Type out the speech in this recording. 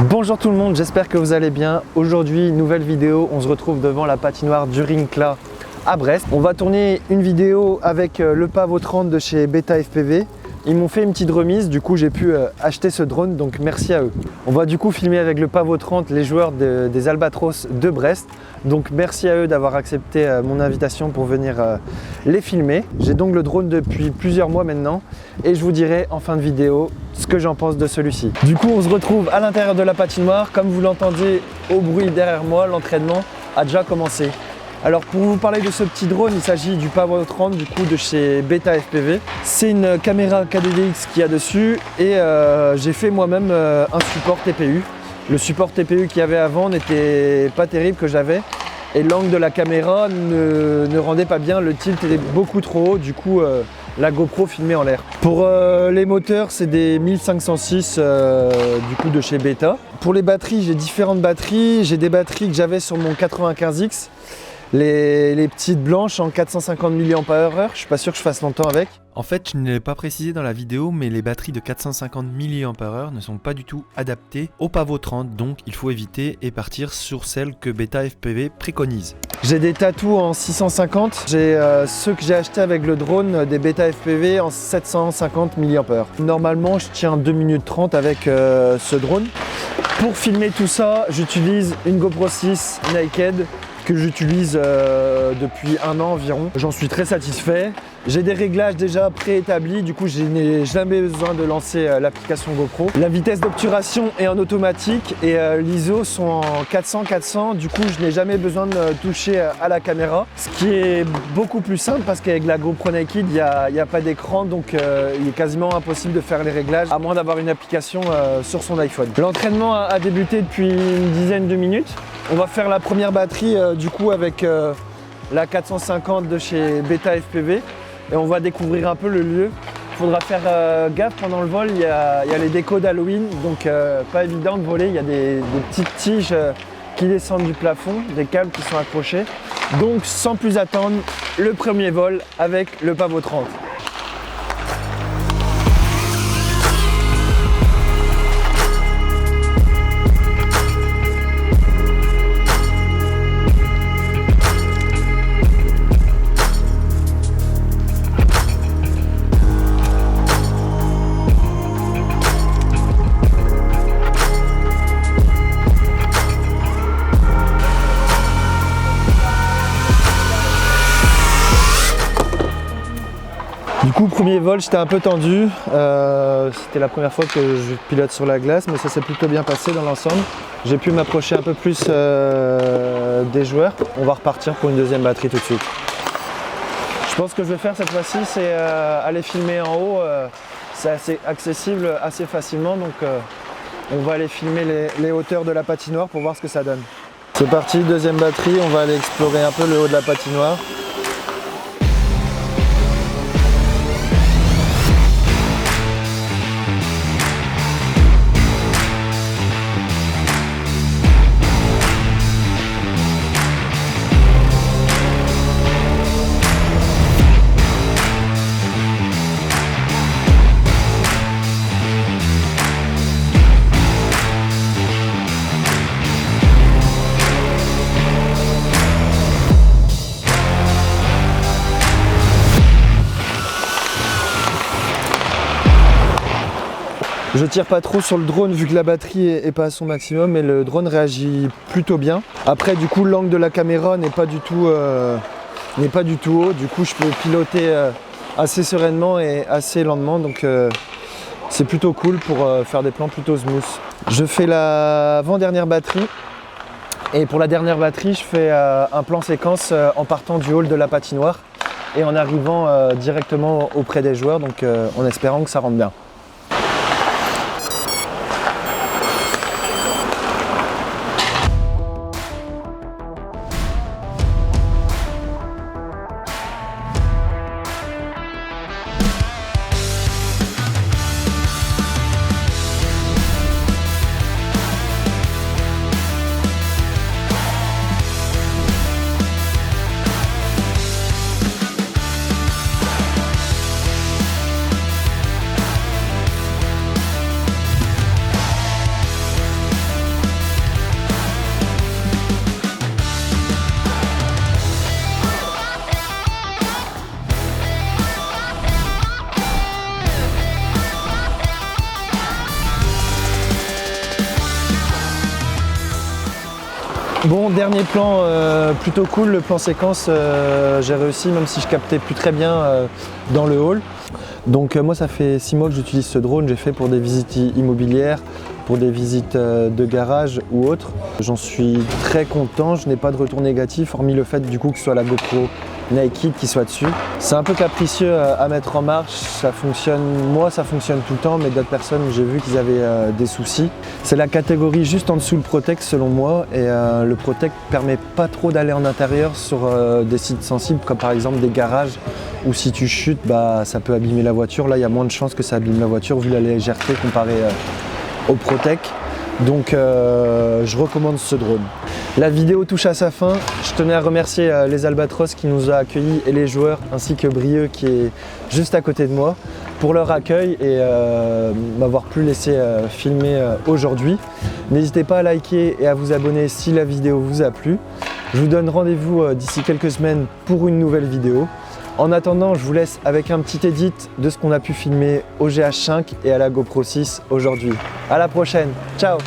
Bonjour tout le monde, j'espère que vous allez bien. Aujourd'hui, nouvelle vidéo, on se retrouve devant la patinoire du Rincla à Brest. On va tourner une vidéo avec le Pavo 30 de chez Beta FPV. Ils m'ont fait une petite remise, du coup j'ai pu acheter ce drone, donc merci à eux. On va du coup filmer avec le Pavo 30 les joueurs des Albatros de Brest. Donc merci à eux d'avoir accepté mon invitation pour venir les filmer. J'ai donc le drone depuis plusieurs mois maintenant et je vous dirai en fin de vidéo ce que j'en pense de celui-ci. Du coup on se retrouve à l'intérieur de la patinoire. Comme vous l'entendez au bruit derrière moi, l'entraînement a déjà commencé. Alors pour vous parler de ce petit drone, il s'agit du Pavo 30 du coup de chez Beta FPV. C'est une caméra KDDX qu'il y a dessus et j'ai fait moi-même un support TPU. Le support TPU qu'il y avait avant n'était pas terrible que j'avais et l'angle de la caméra ne rendait pas bien, le tilt était beaucoup trop haut, du coup la GoPro filmait en l'air. Pour les moteurs, c'est des 1506 du coup de chez Beta. Pour les batteries, j'ai différentes batteries. J'ai des batteries que j'avais sur mon 95X. Les petites blanches en 450 mAh, je suis pas sûr que je fasse longtemps avec. En fait, je ne l'ai pas précisé dans la vidéo, mais les batteries de 450 mAh ne sont pas du tout adaptées au Pavo 30, donc il faut éviter et partir sur celles que Beta FPV préconise. J'ai des tatous en 650, j'ai ceux que j'ai achetés avec le drone des Beta FPV en 750 mAh. Normalement, je tiens 2 minutes 30 avec ce drone. Pour filmer tout ça, j'utilise une GoPro 6 Naked que j'utilise depuis un an environ. J'en suis très satisfait. J'ai des réglages déjà préétablis, du coup je n'ai jamais besoin de lancer l'application GoPro. La vitesse d'obturation est en automatique et l'ISO sont en 400-400, du coup je n'ai jamais besoin de toucher à la caméra. Ce qui est beaucoup plus simple parce qu'avec la GoPro Naked, il n'y a pas d'écran, donc il est quasiment impossible de faire les réglages à moins d'avoir une application sur son iPhone. L'entraînement a débuté depuis une dizaine de minutes. On va faire la première batterie du coup avec la 450 de chez Beta FPV et on va découvrir un peu le lieu. Il faudra faire gaffe pendant le vol, il y a les décos d'Halloween, donc pas évident de voler, il y a des petites tiges qui descendent du plafond, des câbles qui sont accrochés. Donc sans plus attendre, le premier vol avec le Pavo 30. Du coup, premier vol, j'étais un peu tendu. C'était la première fois que je pilote sur la glace, mais ça s'est plutôt bien passé dans l'ensemble. J'ai pu m'approcher un peu plus des joueurs. On va repartir pour une deuxième batterie tout de suite. Je pense que je vais faire cette fois-ci, c'est aller filmer en haut. C'est assez accessible assez facilement, donc on va aller filmer les hauteurs de la patinoire pour voir ce que ça donne. C'est parti, deuxième batterie, on va aller explorer un peu le haut de la patinoire. Je tire pas trop sur le drone vu que la batterie est pas à son maximum, mais le drone réagit plutôt bien. Après du coup l'angle de la caméra n'est pas du tout haut, du coup je peux piloter assez sereinement et assez lentement, donc c'est plutôt cool pour faire des plans plutôt smooth. Je fais la avant-dernière batterie et pour la dernière batterie je fais un plan séquence en partant du hall de la patinoire et en arrivant directement auprès des joueurs, donc en espérant que ça rentre bien. Bon, dernier plan plutôt cool, le plan séquence, j'ai réussi même si je captais plus très bien dans le hall. Donc moi ça fait 6 mois que j'utilise ce drone, j'ai fait pour des visites immobilières, pour des visites de garage ou autres. J'en suis très content, je n'ai pas de retour négatif hormis le fait du coup que ce soit la GoPro Naked qui soit dessus. C'est un peu capricieux à mettre en marche, ça fonctionne, moi ça fonctionne tout le temps, mais d'autres personnes j'ai vu qu'ils avaient des soucis. C'est la catégorie juste en dessous le Protect selon moi, et le Protect permet pas trop d'aller en intérieur sur des sites sensibles comme par exemple des garages où si tu chutes bah, ça peut abîmer la voiture. Là il y a moins de chances que ça abîme la voiture vu la légèreté comparée au Protect. Donc je recommande ce drone. La vidéo touche à sa fin. Je tenais à remercier les Albatros qui nous a accueillis et les joueurs ainsi que Brieux qui est juste à côté de moi pour leur accueil et m'avoir pu laisser filmer aujourd'hui. N'hésitez pas à liker et à vous abonner si la vidéo vous a plu. Je vous donne rendez-vous d'ici quelques semaines pour une nouvelle vidéo. En attendant, je vous laisse avec un petit edit de ce qu'on a pu filmer au GH5 et à la GoPro 6 aujourd'hui. À la prochaine, ciao!